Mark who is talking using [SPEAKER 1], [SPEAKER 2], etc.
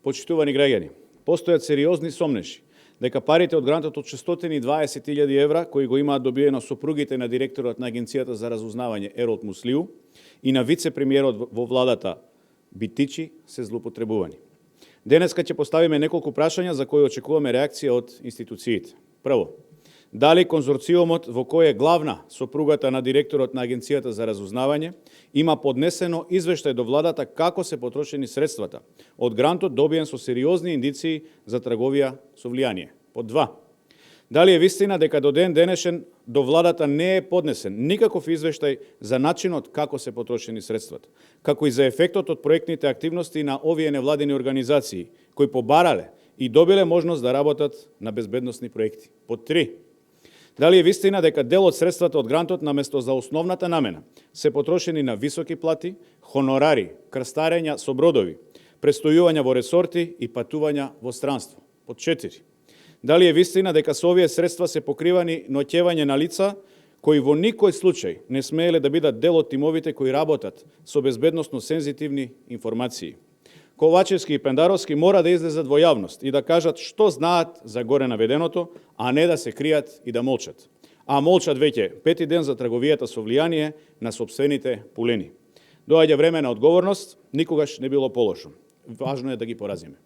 [SPEAKER 1] Почитувани граѓани, постојат сериозни сомнеши дека парите од грантот од 620.000 евра, кои го имаат добиено сопругите на директорот на Агенцијата за разузнавање Еролд Муслиу и на вице-премиерот во владата Битичи, се злоупотребувани. Денеска ќе поставиме неколку прашања за кои очекуваме реакција од институциите. Прво, дали конзорциумот во кој е главна сопругата на директорот на Агенцијата за разузнавање има поднесено извештај до владата како се потрошени средствата од грантот добиен со сериозни индиции за трговија со влијание. Под 2. Дали е вистина дека до ден денешен до владата не е поднесен никаков извештај за начинот како се потрошени средствата, како и за ефектот од проектните активности на овие невладени организации кои побарале и добиле можност да работат на безбедносни проекти. Под 3. Дали е вистина дека дел од средствата од грантот наместо за основната намена се потрошени на високи плати, хонорари, крстарења со бродови, престојувања во ресорти и патувања во странство. Под 4. Дали е вистина дека со овие средства се покривани ноќевање на лица кои во никој случај не смееле да бидат дел од тимовите кои работат со безбедносно сензитивни информации. Ковачевски и Пендаровски мора да излезат во јавност и да кажат што знаат за горе наведеното, а не да се кријат и да молчат. А молчат веќе 5 ден за трговијата со влијание на сопствените пулени. Доаѓа време на одговорност, никогаш не било полошо. Важно е да ги поразиме.